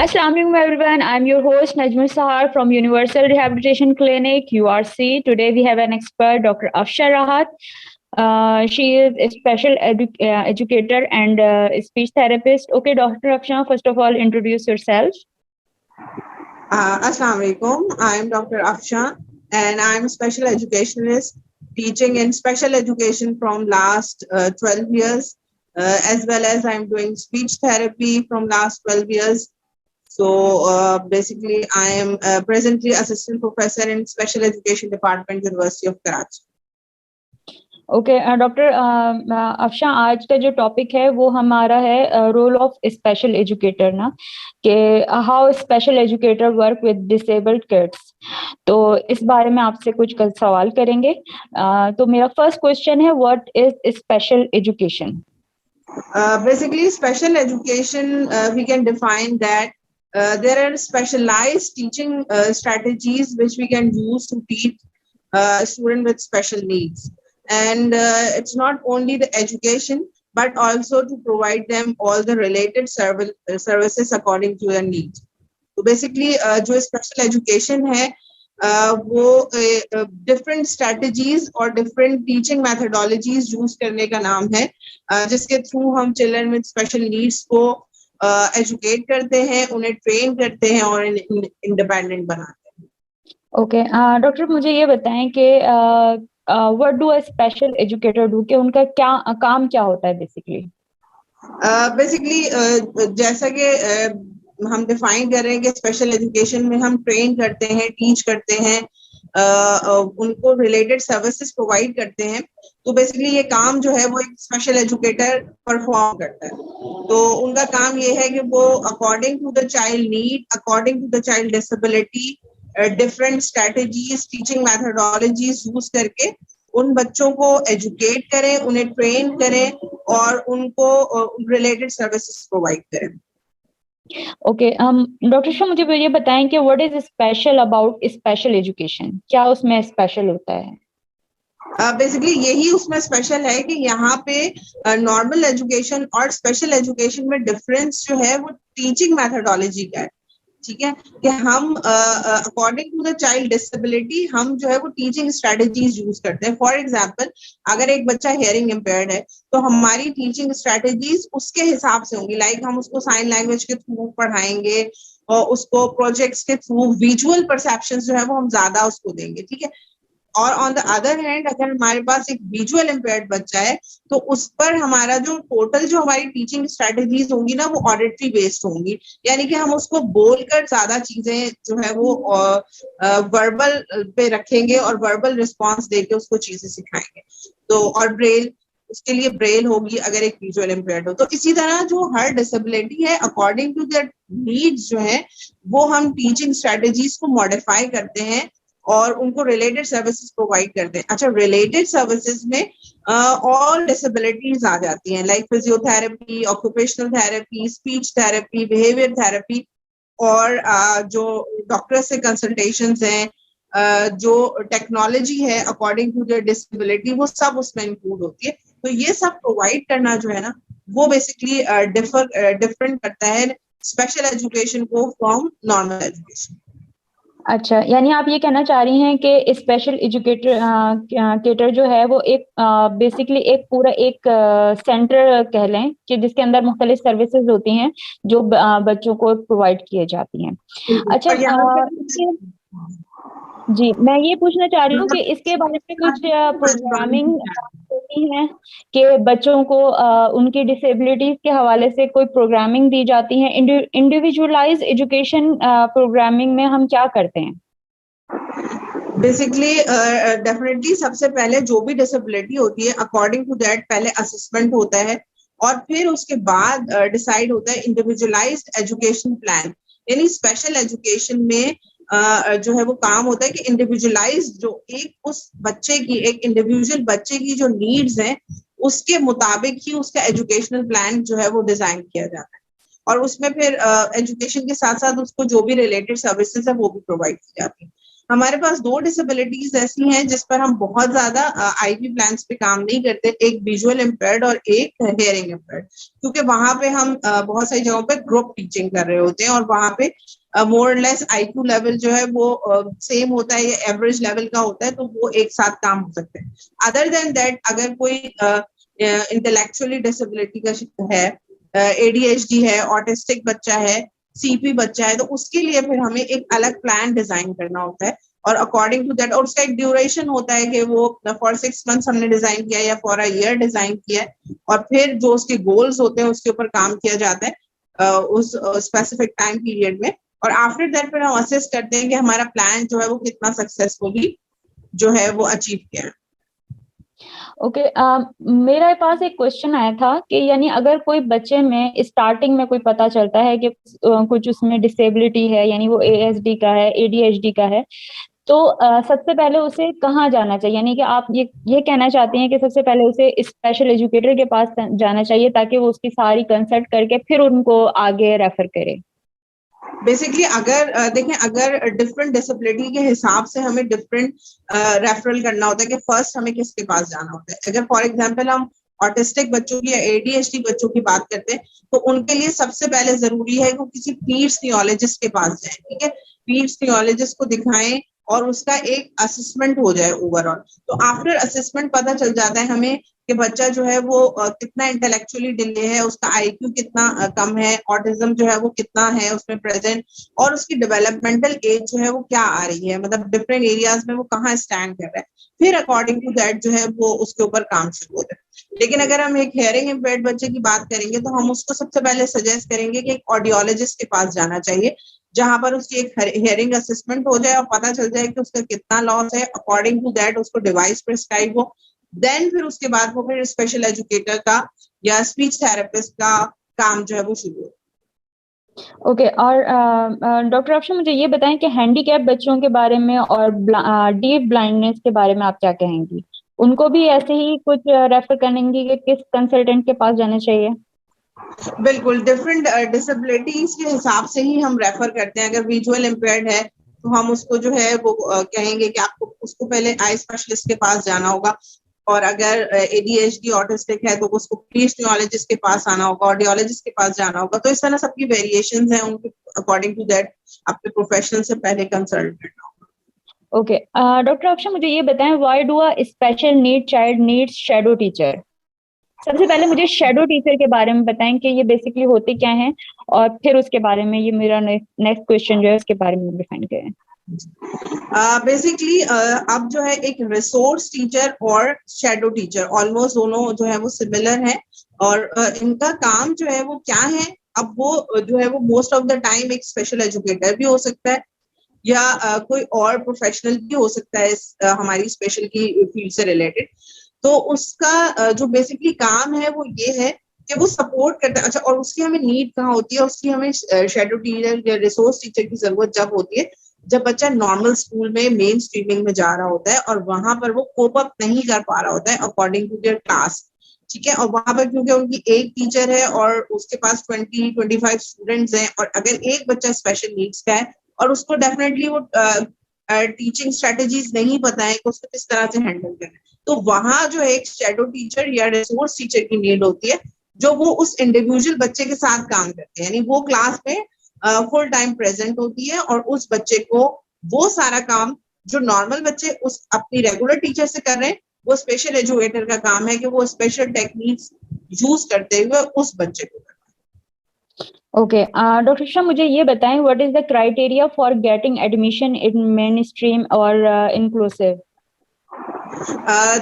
Assalamualaikum everyone. I'm your host Najmul Sahar from Universal Rehabilitation Clinic URC. Today we have an expert, Dr. Afsha Rahat. She is a special educator and speech therapist. Okay, Dr. Afsha, first of all, introduce yourself. Assalamu alaikum. I am Dr. Afsha and I am a special educationalist teaching in special education from last 12 years as well as I'm doing speech therapy from last 12 years. So basically I am presently assistant professor in special education department University of Karachi. Okay doctor Afsha, आज का जो topic है वो हमारा है role of special educator ना, कि how special educator work with disabled kids. तो इस बारे में आपसे कुछ सवाल करेंगे। तो मेरा फर्स्ट क्वेश्चन है, what is special education? Basically special education we can define that there are specialized teaching strategies which we can use to teach students with special needs. And it's not only the education but also to provide them all the related services according to their needs. So basically जो special education है वो different strategies और different teaching methodologies use करने का नाम है, जिसके through हम children with special needs को educate करते हैं, उन्हें train करते हैं और independent बनाते हैं। ओके डॉक्टर, मुझे ये बताएं कि what do a special educator do, कि उनका क्या काम क्या होता है बेसिकली? बेसिकली जैसा कि हम डिफाइन कर रहे हैं कि स्पेशल एजुकेशन में हम ट्रेन करते हैं, टीच करते हैं, उनको रिलेटेड सर्विसेज प्रोवाइड करते हैं। तो बेसिकली ये काम जो है वो एक स्पेशल एजुकेटर परफॉर्म करता है। तो उनका काम ये है कि वो according to the child need, according to the child disability, different strategies, teaching methodologies use करके उन बच्चों को एजुकेट करें, उन्हें ट्रेन करें और उनको रिलेटेड सर्विसेज प्रोवाइड करें। ओके डॉक्टर शाह, मुझे ये बताएं कि what is special about special education? क्या उसमें स्पेशल होता है? बेसिकली यही उसमें स्पेशल है कि यहाँ पे नॉर्मल एजुकेशन और स्पेशल एजुकेशन में डिफरेंस जो है वो टीचिंग मैथडोलॉजी का है। ठीक है, कि हम according to the child disability हम जो है वो टीचिंग स्ट्रेटजीज यूज करते हैं। फॉर एग्जांपल, अगर एक बच्चा हियरिंग इम्पेयर्ड है तो हमारी टीचिंग स्ट्रेटजीज उसके हिसाब से होंगी। लाइक हम उसको साइन लैंग्वेज के थ्रू पढ़ाएंगे और उसको प्रोजेक्ट्स के थ्रू विजुअल परसेप्शन जो है वो हम ज्यादा उसको देंगे। ठीक है, और ऑन द अदर हैंड अगर हमारे पास एक विजुअल इम्पेयर्ड बच्चा है तो उस पर हमारा जो टोटल जो हमारी टीचिंग स्ट्रेटजीज होंगी ना वो ऑडिटरी बेस्ड होंगी, यानी कि हम उसको बोलकर ज्यादा चीजें जो है वो वर्बल पे रखेंगे और वर्बल रिस्पॉन्स देके उसको चीजें सिखाएंगे। तो और ब्रेल, उसके लिए ब्रेल होगी अगर एक विजुअल इम्पेयर्ड हो। तो इसी तरह जो हर डिसेबिलिटी है अकॉर्डिंग टू देयर नीड्स जो है वो हम टीचिंग स्ट्रेटजीज को मॉडिफाई करते हैं और उनको रिलेटेड सर्विसेज प्रोवाइड करते हैं। अच्छा, रिलेटेड सर्विसेज में ऑल डिसेबिलिटीज आ जाती हैं, like physiotherapy, occupational therapy, speech therapy, behaviour therapy, और जो डॉक्टर से कंसल्टेशंस हैं, जो टेक्नोलॉजी है अकॉर्डिंग टू देयर डिसेबिलिटी, वो सब उसमें इंक्लूड होती है। तो ये सब प्रोवाइड करना जो है ना वो बेसिकली डिफरेंट करता है स्पेशल एजुकेशन को फ्रॉम नॉर्मल एजुकेशन। अच्छा, यानी आप ये कहना चाह रही हैं कि स्पेशल एजुकेटर जो है वो एक बेसिकली एक पूरा एक सेंटर कह लें कि जिसके अंदर मुख्तलिफ सर्विसेज होती हैं जो बच्चों को प्रोवाइड किए जाती हैं। अच्छा, जी मैं ये पूछना चाह रही हूँ कि इसके बारे में कुछ प्रोग्रामिंग होती है कि बच्चों को उनकी डिसेबिलिटीज के हवाले से कोई प्रोग्रामिंग दी जाती है? इंडिविजुअलाइज एजुकेशन प्रोग्रामिंग में हम क्या करते हैं? बेसिकली डेफिनेटली सबसे पहले जो भी डिसेबिलिटी होती है अकॉर्डिंग टू दैट पहले असेसमेंट होता है और फिर उसके बाद डिसाइड होता है इंडिविजुअलाइज्ड एजुकेशन प्लान। यानी स्पेशल एजुकेशन में जो है वो काम होता है कि इंडिविजुअलाइज जो एक उस बच्चे की, एक इंडिविजुअल बच्चे की जो नीड्स हैं उसके मुताबिक ही उसका एजुकेशनल प्लान जो है वो डिजाइन किया जाता है और उसमें फिर एजुकेशन के साथ साथ उसको जो भी रिलेटेड सर्विसेज है वो भी प्रोवाइड की जाती है। हमारे पास 2 डिसेबिलिटीज ऐसी हैं जिस पर हम बहुत ज्यादा आईपी प्लान्स पे काम नहीं करते, एक विजुअल इम्पेयर्ड और एक हियरिंग इम्पेयर्ड, क्योंकि वहां पे हम बहुत सारी जगहों पे ग्रुप टीचिंग कर रहे होते हैं और वहां पे मोर लेस आईक्यू लेवल जो है वो सेम होता है या एवरेज लेवल का होता है, तो वो एक साथ काम हो सकते हैं। अदर देन दैट अगर कोई इंटेलेक्चुअली डिसेबिलिटी का है, एडीएचडी है, ऑटिस्टिक बच्चा है, सीपी बच्चा है, तो उसके लिए फिर हमें एक अलग प्लान डिजाइन करना होता है और अकॉर्डिंग टू दैट, और उसका एक ड्यूरेशन होता है कि वो फॉर 6 मंथ्स हमने डिजाइन किया या फॉर अ ईयर डिजाइन किया है, और फिर जो उसके गोल्स होते हैं उसके ऊपर काम किया जाता है उस स्पेसिफिक टाइम पीरियड में, और आफ्टर दैट फिर हम असेस करते हैं कि हमारा प्लान जो है वो कितना सक्सेसफुली जो है वो अचीव किया है। ओके मेरे पास एक क्वेश्चन आया था कि यानी अगर कोई बच्चे में स्टार्टिंग में कोई पता चलता है कि कुछ उसमें डिसेबिलिटी है, यानी वो एएसडी का है, एडीएचडी का है, तो सबसे पहले उसे कहाँ जाना चाहिए? यानी कि आप ये कहना चाहते हैं कि सबसे पहले उसे स्पेशल एजुकेटर के पास जाना चाहिए ताकि वो उसकी सारी कंसल्ट करके फिर उनको आगे रेफर करे? बेसिकली अगर देखें, अगर डिफरेंट डिसेबिलिटी के हिसाब से हमें डिफरेंट रेफरल करना होता है कि फर्स्ट हमें किसके पास जाना होता है। अगर फॉर एग्जांपल हम ऑटिस्टिक बच्चों की या एडीएचडी बच्चों की बात करते हैं, तो उनके लिए सबसे पहले जरूरी है कि वो किसी पीर्स न्यूरोलॉजिस्ट के पास जाए, ठीक है, पीर्स न्यूरोलॉजिस्ट को दिखाएं और उसका एक असेसमेंट हो जाए ओवरऑल। तो आफ्टर असेसमेंट पता चल जाता है हमें कि बच्चा जो है वो कितना इंटेलेक्चुअली डिले है, उसका आईक्यू कितना कम है, ऑटिज्म जो है वो कितना है उसमें प्रेजेंट, और उसकी डेवलपमेंटल एज जो है वो क्या आ रही है, मतलब डिफरेंट एरियाज में वो कहाँ स्टैंड कर रहा है। फिर अकॉर्डिंग टू दैट जो है वो उसके ऊपर काम शुरू होता है। लेकिन अगर हम एक हियरिंग इम्पेयर्ड बच्चे की बात करेंगे तो हम उसको सबसे पहले सजेस्ट करेंगे कि एक ऑडियोलॉजिस्ट के पास जाना चाहिए, जहां पर उसकी एक हियरिंग असेसमेंट हो जाए और पता चल जाए कि उसका कितना लॉस है, अकॉर्डिंग टू दैट उसको डिवाइस प्रिस्क्राइब हो। देन फिर उसके बाद वो फिर स्पेशल एजुकेटर का या स्पीच थेरेपिस्ट का काम जो है वो शुरू हो। ओके और डॉक्टर अफशा मुझे ये बताएं कि हैंडीकैप बच्चों के बारे में और डीफ ब्लाइंडनेस के बारे में आप क्या कहेंगी? उनको भी ऐसे ही कुछ रेफर करेंगी कि किस कंसल्टेंट के पास जाना चाहिए? बिल्कुल, डिफरेंट डिसेबिलिटीज के हिसाब से ही हम रेफर करते हैं। अगर विजुअल इम्पेयर्ड है तो हम उसको जो है वो कहेंगे कि आपको उसको पहले आई स्पेशलिस्ट के पास जाना होगा, और अगर एडीएचडी ऑटिस्टिक है तो उसको स्पीच न्यूरोलॉजिस्ट के पास आना होगा, ऑडियोलॉजिस्ट के पास जाना होगा। तो इस तरह सबकी वेरिएशंस हैं, उनके अकॉर्डिंग टू दैट अपने प्रोफेशनल से पहले कंसल्ट करना होगा। ओके डॉक्टर अफशा मुझे ये बताएं, why do a special need child needs shadow teacher? सबसे पहले मुझे शैडो टीचर के बारे में बताएं कि ये बेसिकली होते क्या हैं, और फिर उसके बारे में ये मेरा नेक्स्ट क्वेश्चन जो है उसके बारे में डिफाइन करें। बेसिकली अब जो है एक रिसोर्स टीचर और शैडो टीचर ऑलमोस्ट दोनों जो है वो सिमिलर है, और इनका काम जो है वो क्या है, अब वो जो है वो मोस्ट ऑफ द टाइम एक स्पेशल एजुकेटर भी हो सकता है या कोई और प्रोफेशनल भी हो सकता है हमारी स्पेशल की फील्ड से रिलेटेड। तो उसका जो बेसिकली काम है वो ये है कि वो सपोर्ट करता है। अच्छा, और उसकी हमें नीड कहाँ होती है, उसकी हमें शैडो टीचर या रिसोर्स टीचर की जरूरत जब होती है जब बच्चा नॉर्मल स्कूल में मेन स्ट्रीमिंग में जा रहा होता है और वहां पर वो कोप अप नहीं कर पा रहा होता है अकॉर्डिंग टू देयर क्लास, ठीक है, और वहां पर क्योंकि उनकी एक टीचर है और उसके पास 20-25 स्टूडेंट्स हैं, और अगर एक बच्चा स्पेशल नीड्स का है और उसको डेफिनेटली वो टीचिंग स्ट्रेटेजीज नहीं पता है कि उसको किस तरह से हैंडल करना है, तो वहां जो है एक शैडो टीचर या रिसोर्स टीचर की नीड होती है जो वो उस इंडिविजुअल बच्चे के साथ काम करते हैं, यानी वो क्लास में फुल टाइम प्रेजेंट होती है और उस बच्चे को वो सारा काम जो नॉर्मल बच्चे उस अपनी रेगुलर टीचर से कर रहे हैं, वो स्पेशल एजुकेटर का काम है कि वो स्पेशल टेक्निक्स यूज करते हुए उस बच्चे को। ओके डॉक्टर शाह मुझे ये बताएं, what is the criteria for getting admission in main stream और इंक्लूसिव?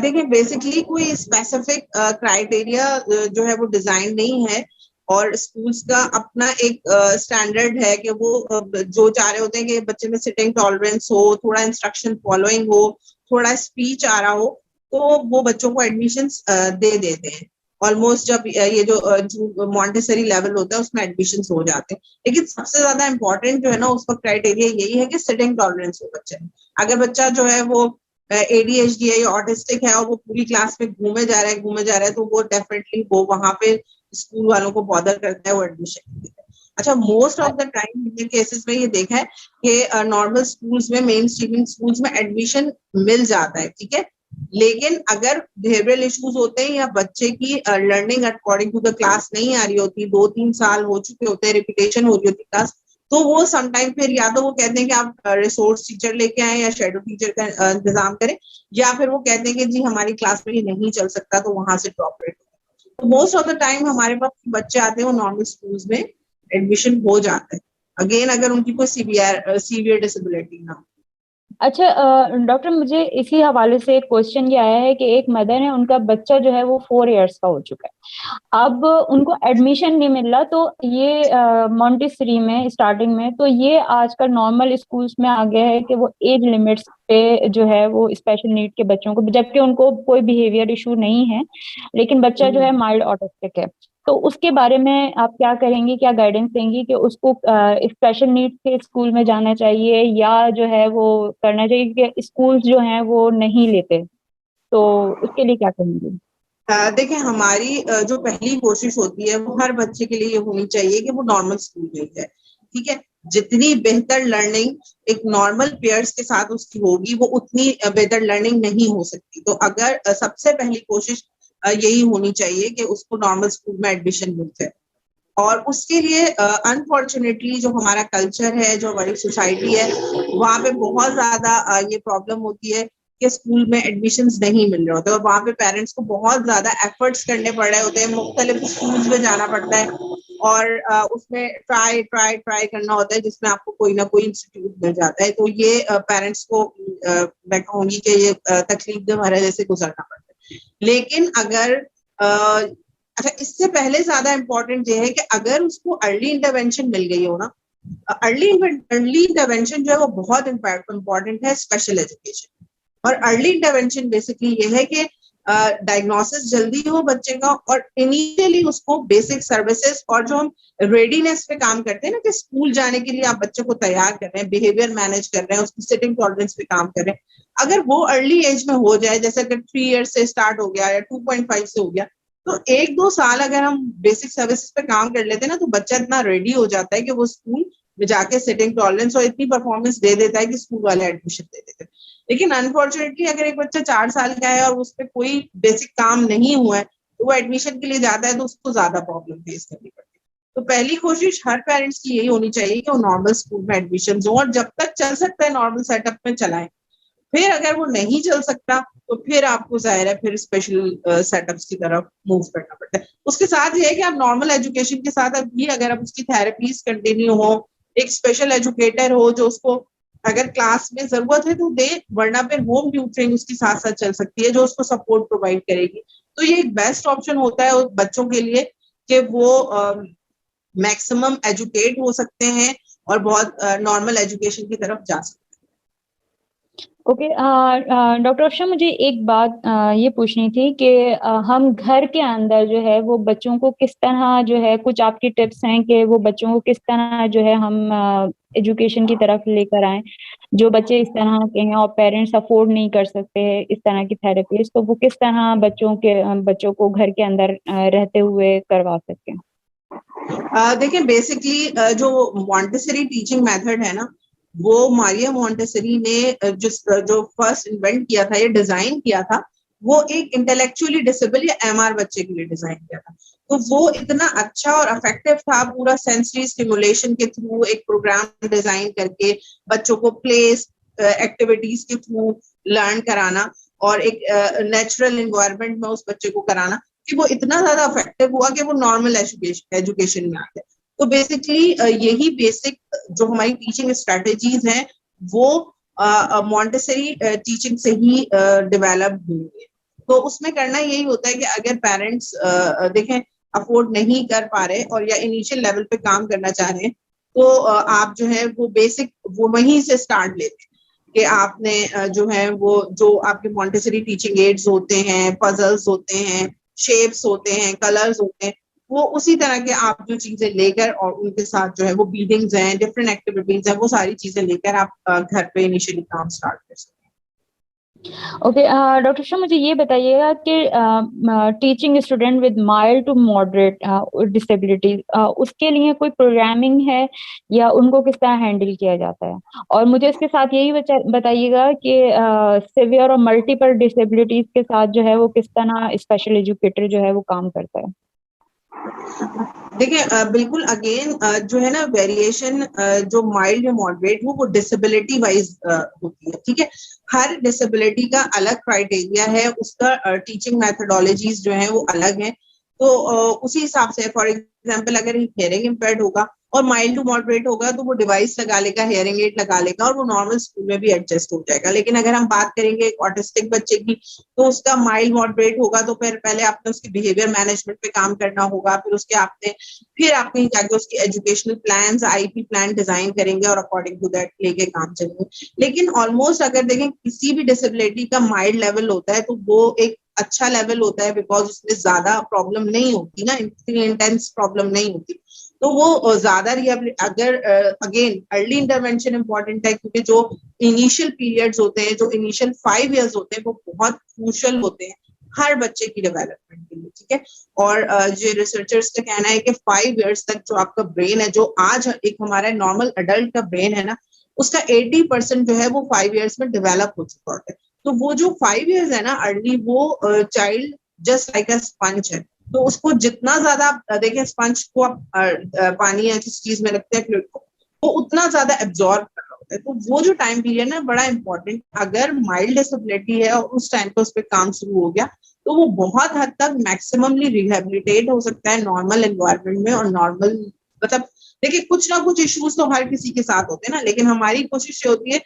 देखिए, बेसिकली कोई स्पेसिफिक क्राइटेरिया जो है वो डिजाइन नहीं है, और स्कूल्स का अपना एक स्टैंडर्ड है कि वो जो चाह रहे होते हैं कि बच्चे में सिटिंग टॉलरेंस हो, थोड़ा इंस्ट्रक्शन फॉलोइंग हो, थोड़ा स्पीच आ रहा हो, तो वो बच्चों को एडमिशन दे देते हैं। ऑलमोस्ट जब ये जो मॉन्टेसरी लेवल होता है उसमें एडमिशन हो जाते हैं। लेकिन सबसे ज्यादा इंपॉर्टेंट जो है ना उसका क्राइटेरिया यही है कि सिटिंग टॉलरेंस हो बच्चे में। अगर बच्चा जो है वो एडीएचडी है या ऑटिस्टिक है और वो पूरी क्लास में घूमे जा रहा है तो वो डेफिनेटली वो वहां पे स्कूल वालों को बॉदर करता है, वो एडमिशन देता है। अच्छा, मोस्ट ऑफ द टाइम ये केसेस में ये देखा है कि नॉर्मल स्कूल्स में, मेन स्ट्रीमिंग स्कूल्स में एडमिशन मिल जाता है, ठीक है, लेकिन अगर बिहेवियरल इश्यूज होते हैं या बच्चे की learning according to the class नहीं आ रही होती, 2-3 साल हो चुके होते हैं, रिपीटेशन हो रही होती क्लास, तो वो समटाइम फिर या तो वो कहते हैं कि आप रिसोर्स टीचर लेके आए या शेडो टीचर का इंतजाम करें, या फिर वो कहते हैं कि जी हमारी क्लास में ये नहीं चल सकता, तो वहां से ड्रॉप रेट। तो मोस्ट ऑफ द टाइम हमारे पास बच्चे आते हैं वो नॉर्मल स्कूल्स में एडमिशन हो जाता है, अगेन अगर उनकी कोई सीवियर डिसेबिलिटी ना हो। अच्छा डॉक्टर, मुझे इसी हवाले से एक क्वेश्चन ये आया है कि एक मदर है, उनका बच्चा जो है वो 4 इयर्स का हो चुका है, अब उनको एडमिशन नहीं मिल रहा, तो ये मॉन्टेसरी में स्टार्टिंग में, तो ये आजकल नॉर्मल स्कूल्स में आ गया है कि वो एज लिमिट्स पे जो है वो स्पेशल नीड के बच्चों को, जबकि उनको कोई बिहेवियर इशू नहीं है, लेकिन बच्चा जो है माइल्ड ऑटिस्टिक है, तो उसके बारे में आप क्या करेंगी, क्या गाइडेंस देंगी कि उसको स्पेशल नीड्स के स्कूल में जाना चाहिए या जो है वो करना चाहिए कि स्कूल्स जो हैं वो नहीं लेते, तो उसके लिए क्या कहेंगी? देखिए, हमारी जो पहली कोशिश होती है वो हर बच्चे के लिए ये होनी चाहिए कि वो नॉर्मल स्कूल में जाए, ठीक है। जितनी बेहतर लर्निंग एक नॉर्मल पेयर्स के साथ उसकी होगी, वो उतनी बेहतर लर्निंग नहीं हो सकती। तो अगर सबसे पहली कोशिश यही होनी चाहिए कि उसको नॉर्मल स्कूल में एडमिशन मिल जाए। और उसके लिए अनफॉर्चुनेटली जो हमारा कल्चर है, जो हमारी सोसाइटी है, वहाँ पे बहुत ज्यादा ये प्रॉब्लम होती है कि स्कूल में एडमिशन्स नहीं मिल रहे होते, और वहाँ पे पेरेंट्स को बहुत ज्यादा एफर्ट्स करने पड़ रहे होते हैं, मुख्तलिफ स्कूल्स में जाना पड़ता है, और उसमें ट्राई ट्राई ट्राई करना होता है, जिसमें आपको कोई ना कोई इंस्टीट्यूट मिल जाता है। तो ये पेरेंट्स को मैं कहूंगी कि ये तकलीफ दे भरा जैसे गुजरना पड़ता है। लेकिन अगर अच्छा, इससे पहले ज्यादा इंपॉर्टेंट ये है कि अगर उसको अर्ली इंटरवेंशन मिल गई हो ना, अर्ली इंटरवेंशन जो है वो बहुत इंपॉर्टेंट है स्पेशल एजुकेशन। और अर्ली इंटरवेंशन बेसिकली ये है कि डायग्नोसिस जल्दी हो बच्चे का, और इनिशियली उसको बेसिक सर्विसेज, और जो हम रेडीनेस पे काम करते हैं ना, कि स्कूल जाने के लिए आप बच्चे को तैयार कर रहे हैं, बिहेवियर मैनेज कर रहे हैं, उसकी सिटिंग टॉलरेंस पे काम कर रहे हैं, अगर वो अर्ली एज में हो जाए, जैसे अगर 3 ईयर्स से स्टार्ट हो गया या 2.5 से हो गया, तो 1-2 साल अगर हम बेसिक सर्विसेज पे काम कर लेते हैं ना, तो बच्चा इतना रेडी हो जाता है कि वो स्कूल में जाके सिटिंग टॉलरेंस और इतनी परफॉर्मेंस दे देता है कि स्कूल वाले एडमिशन दे देते हैं। लेकिन अनफॉर्चुनेटली अगर एक बच्चा 4 साल का है और उस पर कोई बेसिक काम नहीं हुआ है, तो वो एडमिशन के लिए जाता है, तो उसको ज्यादा प्रॉब्लम फेस करनी पड़ती है। तो पहली कोशिश हर पेरेंट्स की यही होनी चाहिए कि वो नॉर्मल स्कूल में एडमिशन हो, और जब तक चल सकता है नॉर्मल सेटअप में चलाएं। फिर अगर वो नहीं चल सकता, तो फिर आपको जाहिर है फिर स्पेशल सेटअप्स की तरफ मूव करना पड़ता है। उसके साथ ये है कि आप नॉर्मल एजुकेशन के साथ अब भी अगर आप उसकी थेरेपीज कंटिन्यू हो, एक स्पेशल एजुकेटर हो जो उसको अगर क्लास में जरूरत है तो दे, वरना फिर होम ट्यूटरिंग उसके साथ साथ चल सकती है जो उसको सपोर्ट प्रोवाइड करेगी। तो ये एक बेस्ट ऑप्शन होता है उस बच्चों के लिए कि वो मैक्सिमम एजुकेट हो सकते हैं और बहुत नॉर्मल एजुकेशन की तरफ जा सकते हैं। ओके डॉक्टर अफशा, मुझे एक बात ये पूछनी थी कि हम घर के अंदर जो है वो बच्चों को किस तरह जो है, कुछ आपकी टिप्स हैं कि वो बच्चों को किस तरह जो है हम एजुकेशन की तरफ लेकर आए, जो बच्चे इस तरह के हैं और पेरेंट्स अफोर्ड नहीं कर सकते हैं इस तरह की थेरेपीज, तो वो किस तरह बच्चों को घर के अंदर रहते हुए करवा सकते हैं? देखिए, बेसिकली जो मॉन्टेसरी टीचिंग मेथड है ना, वो मारिया मॉन्टेसरी ने जो फर्स्ट इन्वेंट किया था, ये डिजाइन किया था, वो एक इंटेलेक्चुअली डिसेबल या एमआर बच्चे के लिए डिजाइन किया था। तो वो इतना अच्छा और इफेक्टिव था, पूरा सेंसरी स्टिमुलेशन के थ्रू एक प्रोग्राम डिजाइन करके बच्चों को प्लेस एक्टिविटीज के थ्रू लर्न कराना, और एक नेचुरल एनवायरनमेंट में उस बच्चे को कराना, कि वो इतना ज्यादा इफेक्टिव हुआ कि वो नॉर्मल एजुकेशन में आ गया। तो बेसिकली यही बेसिक जो हमारी टीचिंग स्ट्रेटेजीज हैं वो मॉन्टेसरी टीचिंग से ही डेवलप हुई है। तो उसमें करना यही होता है कि अगर पेरेंट्स देखें अफोर्ड नहीं कर पा रहे और या इनिशियल लेवल पे काम करना चाह रहे हैं, तो आप जो है वो बेसिक वो वहीं से स्टार्ट लेते हैं कि आपने जो है वो जो आपके मॉन्टेसरी टीचिंग एड्स होते हैं, पजल्स होते हैं, शेप्स होते हैं, कलर्स होते हैं, वो उसी तरह के आप जो चीजें लेकर और उनके साथ जो है वो बीडिंग्स हैं, डिफरेंट एक्टिविटीज हैं, वो सारी चीजें लेकर आप घर पे इनिशियली काम स्टार्ट कर सकते हैं। ओके डॉक्टर शाह, मुझे ये बताइएगा कि teaching student with mild to moderate disability, उसके लिए कोई प्रोग्रामिंग है या उनको किस तरह हैंडल किया जाता है? और मुझे इसके साथ यही बताइएगा कि सिवियर और मल्टीपल डिसेबिलिटीज के साथ जो है वो किस तरह स्पेशल एजुकेटर जो है वो काम करता है? देखिए बिल्कुल अगेन जो है ना वेरिएशन जो माइल्ड या मॉडरेट हो वो डिसेबिलिटी वाइज होती है, ठीक है। हर डिसेबिलिटी का अलग क्राइटेरिया है, उसका टीचिंग मेथोडोलॉजीज जो है वो अलग है। तो उसी हिसाब से फॉर एग्जांपल अगर हियरिंग इम्पेयर्ड होगा और माइल्ड टू मॉडरेट होगा तो वो डिवाइस लगा लेगा, हियरिंग एड लगा लेगा और वो नॉर्मल स्कूल में भी एडजस्ट हो जाएगा। लेकिन अगर हम बात करेंगे एक ऑटिस्टिक बच्चे की, तो उसका माइल्ड मॉडरेट होगा तो फिर पहले आपने उसके बिहेवियर मैनेजमेंट पे काम करना होगा, फिर आप कहीं जाके उसकी educational plans, IP plan design करेंगे और अकॉर्डिंग टू दैट लेके काम चलेंगे। लेकिन ऑलमोस्ट अगर देखें किसी भी डिसेबिलिटी का माइल्ड लेवल होता है तो वो एक अच्छा लेवल होता है, बिकॉज उसमें ज्यादा प्रॉब्लम नहीं होती ना, इतनी इंटेंस प्रॉब्लम नहीं होती। तो वो ज्यादा अगर अगेन अर्ली इंटरवेंशन इंपॉर्टेंट है, क्योंकि जो इनिशियल पीरियड्स होते हैं, जो इनिशियल 5 years होते हैं, वो बहुत क्रूशल होते हैं हर बच्चे की डेवलपमेंट के लिए, ठीक है। और जो रिसर्चर्स का कहना है कि 5 years तक जो आपका ब्रेन है, जो आज एक हमारा नॉर्मल अडल्ट का ब्रेन है ना, उसका 80% जो है वो 5 years में डेवलप हो चुका होता है। तो वो जो 5 years है ना अर्ली, वो चाइल्ड जस्ट लाइक अ स्पंज है। तो उसको जितना ज्यादा आप देखें, स्पंज को आप पानी या किसी चीज में रखते हैं फ्लूइड को, वो उतना ज्यादा एब्जॉर्ब कर रहा होता है। तो वो जो टाइम पीरियड है बड़ा इंपॉर्टेंट, अगर माइल्ड डिसेबिलिटी है और उस टाइम पे उस पर काम शुरू हो गया तो वो बहुत हद तक मैक्सिममली रिहेबिलिटेट हो सकता है नॉर्मल एनवायरनमेंट में। और नॉर्मल मतलब देखिए कुछ ना कुछ इश्यूज तो हर किसी के साथ होते हैं ना, लेकिन हमारी कोशिश ये होती है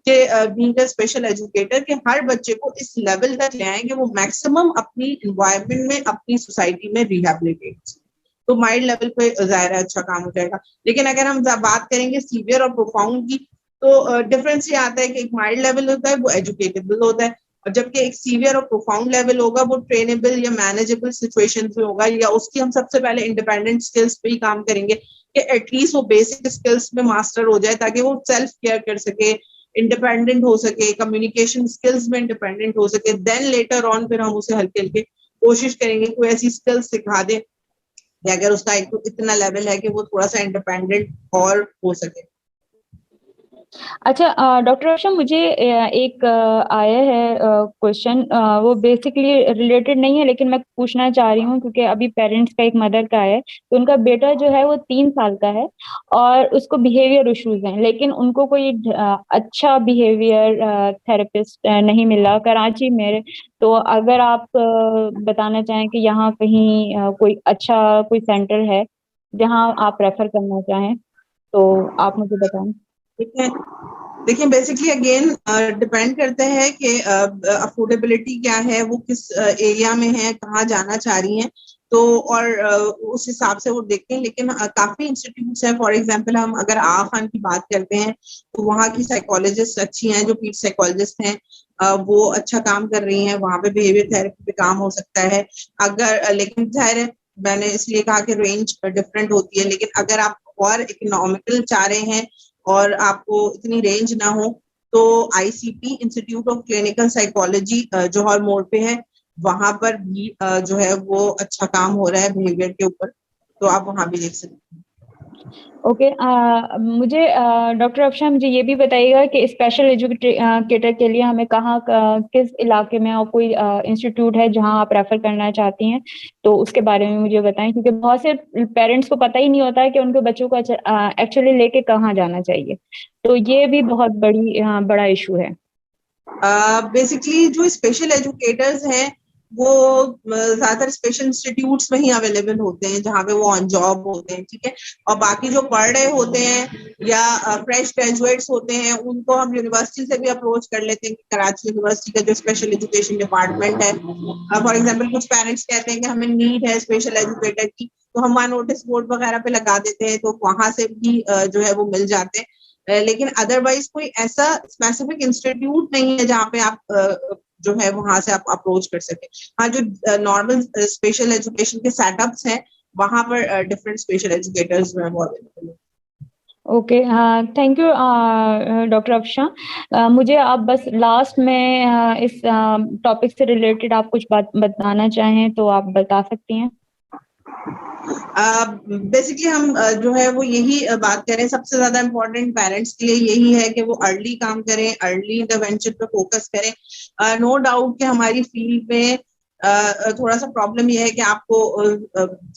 कि बीइंग अ स्पेशल एजुकेटर के हर बच्चे को इस लेवल तक ले आएंगे वो मैक्सिमम अपनी इन्वायरमेंट में, अपनी सोसाइटी में रिहेबिलिटेट। तो माइल्ड लेवल पे जाहिर है अच्छा काम हो जाएगा। लेकिन अगर हम बात करेंगे सीवियर और प्रोफाउंड की, तो डिफरेंस ये आता है कि एक माइल्ड लेवल होता है वो एजुकेटेबल होता है, और जबकि एक सीवियर और प्रोफाउंड लेवल होगा वो ट्रेनेबल या मैनेजेबल सिचुएशन में होगा, या उसकी हम सबसे पहले इंडिपेंडेंट स्किल्स पे ही काम करेंगे कि एटलीस्ट वो बेसिक स्किल्स में मास्टर हो जाए, ताकि वो सेल्फ केयर कर सके, इंडिपेंडेंट हो सके, कम्युनिकेशन स्किल्स में इंडिपेंडेंट हो सके। देन लेटर ऑन फिर हम उसे हल्के हल्के कोशिश करेंगे कोई ऐसी स्किल्स सिखा दे कि अगर उसका एक तो इतना लेवल है कि वो थोड़ा सा इंडिपेंडेंट और हो सके। अच्छा डॉक्टर आशा, मुझे एक आया है क्वेश्चन, वो बेसिकली रिलेटेड नहीं है लेकिन मैं पूछना चाह रही हूँ क्योंकि अभी पेरेंट्स का, एक मदर का है, तो उनका बेटा जो है वो 3 साल का है और उसको बिहेवियर इश्यूज हैं, लेकिन उनको कोई अच्छा बिहेवियर थेरेपिस्ट नहीं मिला कराची में। तो अगर आप बताना चाहें कि यहाँ कहीं कोई अच्छा कोई सेंटर है जहाँ आप रेफर करना चाहें तो आप मुझे बताएं। ठीक है, देखिए बेसिकली अगेन डिपेंड करता है कि अफोर्डेबिलिटी क्या है, वो किस एरिया में है, कहाँ जाना चाह रही हैं। तो और उस हिसाब से वो देखते हैं। लेकिन काफी इंस्टीट्यूट्स हैं, फॉर एग्जांपल हम अगर आगा खान की बात करते हैं तो वहाँ की साइकोलॉजिस्ट अच्छी हैं, जो पीट साइकोलॉजिस्ट हैं वो अच्छा काम कर रही हैं, वहाँ पे बिहेवियर थेरेपी पे काम हो सकता है। अगर लेकिन जाहिर है मैंने इसलिए कहा कि रेंज डिफरेंट होती है, लेकिन अगर आप और इकोनॉमिकल चाह रहे हैं और आपको इतनी रेंज ना हो तो ICP institute of clinical psychology Jauhar मोड़ पे है, वहां पर भी जो है वो अच्छा काम हो रहा है बिहेवियर के ऊपर, तो आप वहां भी देख सकते हैं। ओके मुझे डॉक्टर अफशा, मुझे ये भी बताइएगा कि स्पेशल एजुकेटर के लिए हमें कहाँ किस इलाके में और कोई इंस्टीट्यूट है जहाँ आप रेफर करना चाहती हैं, तो उसके बारे में मुझे बताएं, क्योंकि बहुत से पेरेंट्स को पता ही नहीं होता है कि उनके बच्चों को एक्चुअली लेके कहाँ जाना चाहिए। तो ये भी बहुत बड़ा इशू है। बेसिकली जो स्पेशल एजुकेटर्स हैं वो ज्यादातर स्पेशल इंस्टीट्यूट्स में ही अवेलेबल होते हैं जहाँ पे वो ऑन जॉब होते हैं, ठीक है। और बाकी जो पढ़ रहे होते हैं या फ्रेश ग्रेजुएट्स होते हैं उनको हम यूनिवर्सिटी से भी अप्रोच कर लेते हैं कि कराची यूनिवर्सिटी का जो स्पेशल एजुकेशन डिपार्टमेंट है, फॉर एग्जाम्पल कुछ पेरेंट्स कहते हैं कि हमें नीड है स्पेशल एजुकेटर की, तो हम वहाँ नोटिस बोर्ड वगैरह पे लगा देते हैं, तो वहां से भी जो है वो मिल जाते हैं। लेकिन अदरवाइज कोई ऐसा स्पेसिफिक इंस्टीट्यूट नहीं है जहाँ पे आप जो है वहां से आप अप्रोच कर सके। हाँ, जो नॉर्मल स्पेशल एजुकेशन के सेटअप्स हैं वहां पर डिफरेंट स्पेशल एजुकेटर्स जो है वो अवेलेबल है। ओके, हाँ, थैंक यू डॉक्टर अफशां। मुझे आप बस लास्ट में इस टॉपिक से रिलेटेड आप कुछ बात बताना चाहें तो आप बता सकती हैं। बेसिकली हम जो है वो यही बात करें, सबसे ज्यादा इम्पोर्टेंट पेरेंट्स के लिए यही है कि वो अर्ली काम करें, अर्ली इंटरवेंशन पे फोकस करें। नो डाउट कि हमारी फील्ड में थोड़ा सा प्रॉब्लम ये है कि आपको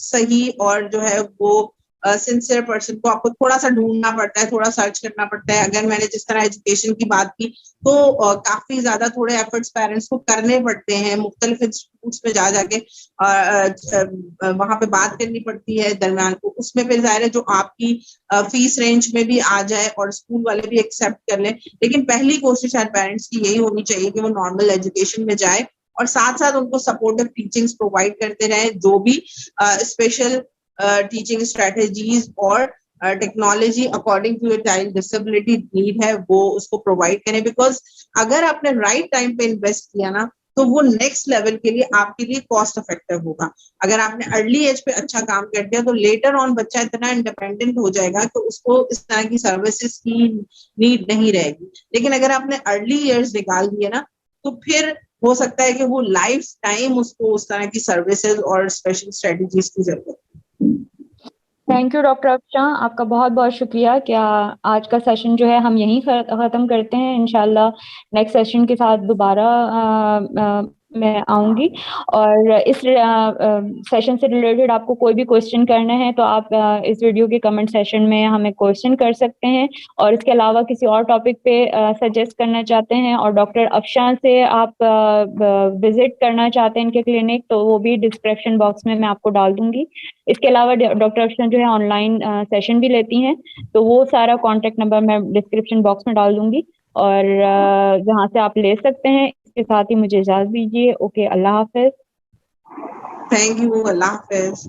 सही और जो है वो सिंसियर पर्सन को आपको थोड़ा सा ढूंढना पड़ता है, थोड़ा सर्च करना पड़ता है। अगर मैंने जिस तरह एजुकेशन की बात की तो काफी ज्यादा थोड़े एफर्ट्स पेरेंट्स को करने पड़ते हैं, मुख्तलिफ इंस्टीट्यूट्स में जा जाके वहां पे बात करनी पड़ती है दरमियान को। उसमें फिर जाहिर है जो आपकी फीस रेंज में भी आ जाए और स्कूल वाले भी एक्सेप्ट कर लें। लेकिन पहली कोशिश हर पेरेंट्स की यही होनी चाहिए कि वो नॉर्मल एजुकेशन में जाए और साथ साथ उनको सपोर्टिव टीचिंग्स प्रोवाइड करते रहे, जो भी स्पेशल टीचिंग स्ट्रेटेजीज और technology according to child disability need है वो उसको प्रोवाइड करें। बिकॉज अगर आपने राइट टाइम पे इन्वेस्ट किया ना तो वो नेक्स्ट लेवल के लिए आपके लिए कॉस्ट इफेक्टिव होगा। अगर आपने अर्ली एज पे अच्छा काम कर दिया तो लेटर ऑन बच्चा इतना इंडिपेंडेंट हो जाएगा कि उसको इस तरह की सर्विसेज की नीड नहीं रहेगी। लेकिन अगर आपने अर्ली ईयर्स निकाल दिए ना तो फिर हो सकता है कि वो लाइफ टाइम उसको उस तरह की सर्विसेज और स्पेशल स्ट्रेटजीज की जरूरत है। थैंक यू डॉक्टर अफशां, आपका बहुत बहुत शुक्रिया। क्या आज का सेशन जो है हम यहीं ख़त्म करते हैं। इंशाल्लाह नेक्स्ट सेशन के साथ दोबारा मैं आऊँगी। और इस सेशन से रिलेटेड आपको कोई भी क्वेश्चन करना है तो आप इस वीडियो के कमेंट सेशन में हमें क्वेश्चन कर सकते हैं। और इसके अलावा किसी और टॉपिक पे सजेस्ट करना चाहते हैं और डॉक्टर अफशां से आप विजिट करना चाहते हैं इनके क्लिनिक, तो वो भी डिस्क्रिप्शन बॉक्स में मैं आपको डाल दूंगी। इसके अलावा डॉक्टर अफशां जो है ऑनलाइन सेशन भी लेती हैं, तो वो सारा कॉन्टेक्ट नंबर मैं डिस्क्रिप्शन बॉक्स में डाल दूंगी और जहाँ से आप ले सकते हैं। इसके साथ ही मुझे इजाजत दीजिए। Okay, Allah Hafiz. Thank you, Allah Hafiz.